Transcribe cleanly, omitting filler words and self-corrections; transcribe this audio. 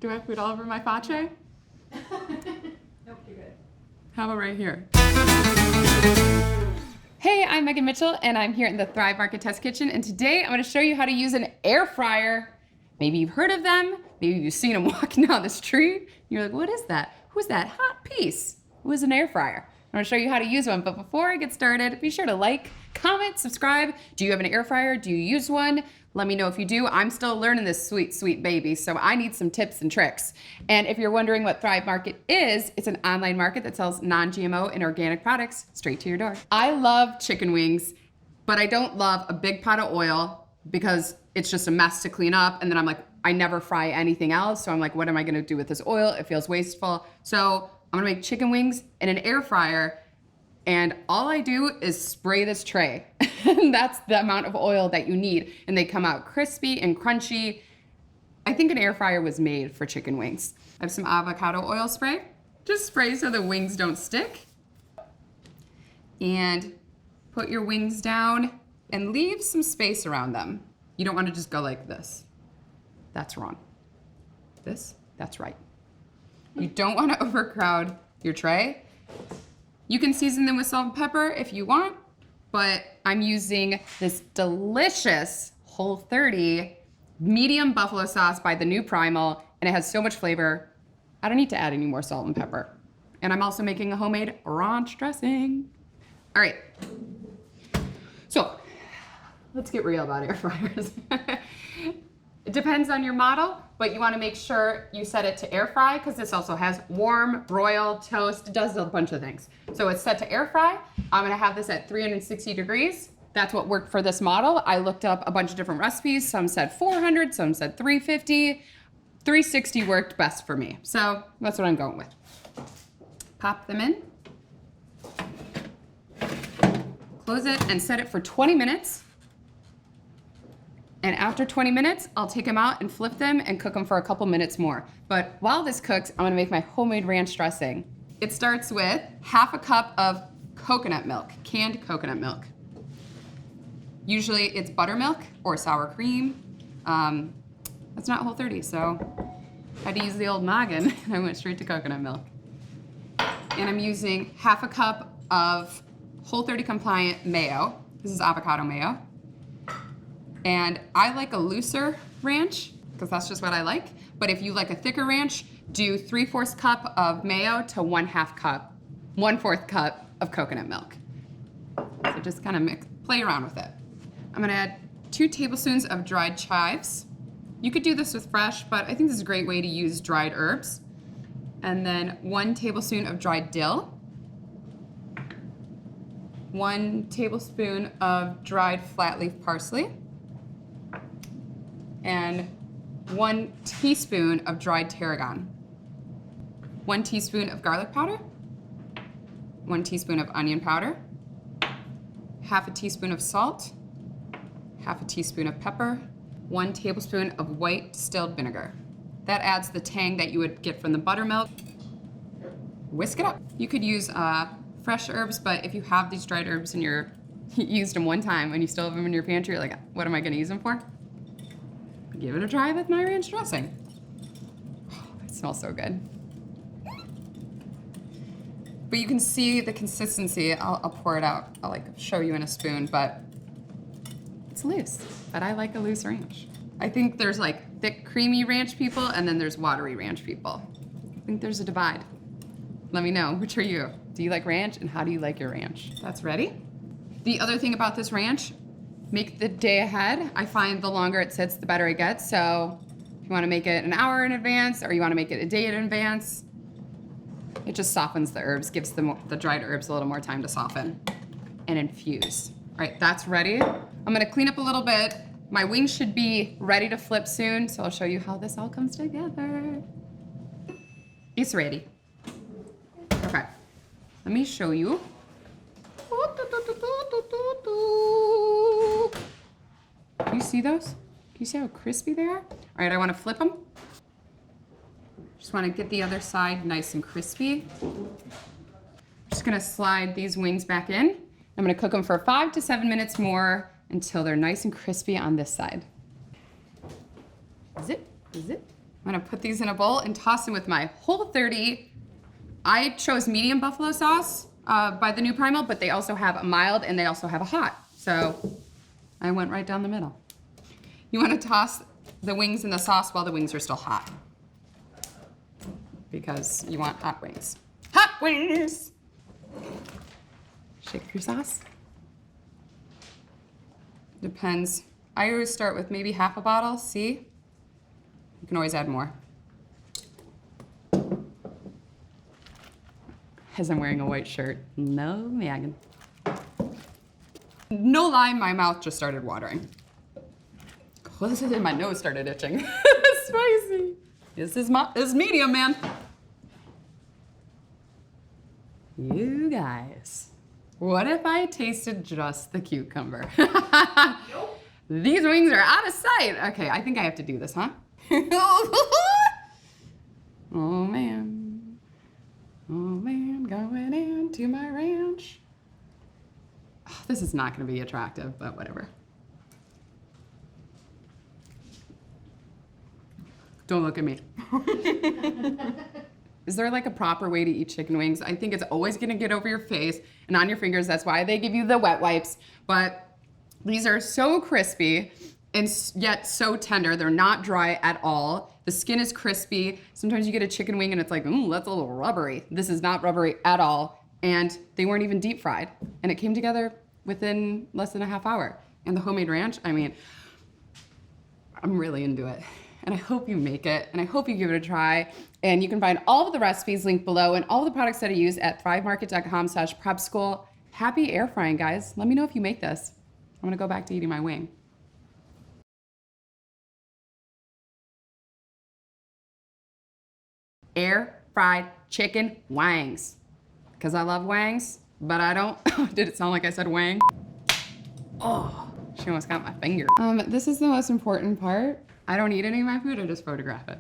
Do I put it all over my face? Nope, you're good. How about right here? Hey, I'm Megan Mitchell, and I'm here in the Thrive Market Test Kitchen, and today I'm going to show you how to use an air fryer. Maybe you've heard of them, maybe you've seen them walking down the street. You're like, what is that? Who's that hot piece? It was an air fryer. I'm going to show you how to use one, but before I get started, be sure to like, comment, subscribe. Do you have an air fryer? Do you use one? Let me know if you do. I'm still learning this sweet, sweet baby, so I need some tips and tricks. And if you're wondering what Thrive Market is, it's an online market that sells non-GMO and organic products straight to your door. I love chicken wings, but I don't love a big pot of oil because it's just a mess to clean up. And then I'm like, I never fry anything else. So I'm like, what am I gonna do with this oil? It feels wasteful. So I'm gonna make chicken wings in an air fryer. And all I do is spray this tray. And that's the amount of oil that you need. And they come out crispy and crunchy. I think an air fryer was made for chicken wings. I have some avocado oil spray. Just spray so the wings don't stick. And put your wings down and leave some space around them. You don't want to just go like this. That's wrong. That's right. You don't want to overcrowd your tray. You can season them with salt and pepper if you want, but I'm using this delicious Whole30 medium buffalo sauce by the new Primal, and it has so much flavor. I don't need to add any more salt and pepper. And I'm also making a homemade ranch dressing. All right, so let's get real about air fryers. It depends on your model, but you want to make sure you set it to air fry because this also has warm, broil, toast. It does a bunch of things. So it's set to air fry. I'm going to have this at 360 degrees. That's what worked for this model. I looked up a bunch of different recipes. Some said 400, some said 350. 360 worked best for me. So that's what I'm going with. Pop them in. Close it and set it for 20 minutes. And after 20 minutes, I'll take them out and flip them and cook them for a couple minutes more. But while this cooks, I'm gonna make my homemade ranch dressing. It starts with half a cup of coconut milk, canned coconut milk. Usually it's buttermilk or sour cream. That's not Whole30, so I had to use the old noggin and I went straight to coconut milk. And I'm using half a cup of Whole30 compliant mayo. This is avocado mayo. And I like a looser ranch, because that's just what I like. But if you like a thicker ranch, do 3/4 cup of mayo to 1/4 cup of coconut milk. So just kind of play around with it. I'm gonna add 2 tablespoons of dried chives. You could do this with fresh, but I think this is a great way to use dried herbs. And then 1 tablespoon of dried dill. 1 tablespoon of dried flat leaf parsley. And 1 teaspoon of dried tarragon. 1 teaspoon of garlic powder. 1 teaspoon of onion powder. Half a teaspoon of salt. Half a teaspoon of pepper. 1 tablespoon of white distilled vinegar. That adds the tang that you would get from the buttermilk. Whisk it up. You could use fresh herbs, but if you have these dried herbs and you used them one time and you still have them in your pantry, you're like, what am I gonna use them for? Give it a try with my ranch dressing. Oh, it smells so good. But you can see the consistency. I'll pour it out. I'll show you in a spoon, but it's loose. But I like a loose ranch. I think there's thick, creamy ranch people, and then there's watery ranch people. I think there's a divide. Let me know, which are you? Do you like ranch, and how do you like your ranch? That's ready. The other thing about this ranch, make the day ahead. I find the longer it sits, the better it gets. So if you want to make it an hour in advance or you want to make it a day in advance, it just softens the herbs, gives the dried herbs a little more time to soften and infuse. All right, that's ready. I'm going to clean up a little bit. My wings should be ready to flip soon, so I'll show you how this all comes together. It's ready. Okay, let me show you. You see those? Can you see how crispy they are? All right, I want to flip them. Just want to get the other side nice and crispy. Just gonna slide these wings back in. I'm gonna cook them for 5 to 7 minutes more until they're nice and crispy on this side. Zip, zip, I'm gonna put these in a bowl and toss them with my Whole30. I chose medium buffalo sauce by the new Primal, but they also have a mild and they also have a hot. So I went right down the middle. You wanna toss the wings in the sauce while the wings are still hot, because you want hot wings. Hot wings! Shake up your sauce. Depends. I always start with maybe half a bottle, see? You can always add more. As I'm wearing a white shirt. No, Megan. No lie, my mouth just started watering. My nose started itching. Spicy. This is medium, man. You guys, what if I tasted just the cucumber? Nope. These wings are out of sight. Okay, I think I have to do this, huh? Oh man. Oh man, going into my ranch. Oh, this is not gonna be attractive, but whatever. Don't look at me. Is there like a proper way to eat chicken wings? I think it's always gonna get over your face and on your fingers. That's why they give you the wet wipes. But these are so crispy and yet so tender. They're not dry at all. The skin is crispy. Sometimes you get a chicken wing and it's like, ooh, that's a little rubbery. This is not rubbery at all. And they weren't even deep fried. And it came together within less than a half hour. And the homemade ranch, I mean, I'm really into it. And I hope you make it, and I hope you give it a try. And you can find all of the recipes linked below and all the products that I use at thrivemarket.com/prepschool. Happy air frying, guys. Let me know if you make this. I'm gonna go back to eating my wing. Air fried chicken wangs. Because I love wangs, but I don't. Did it sound like I said wang? Oh, she almost got my finger. This is the most important part. I don't eat any of my food, I just photograph it.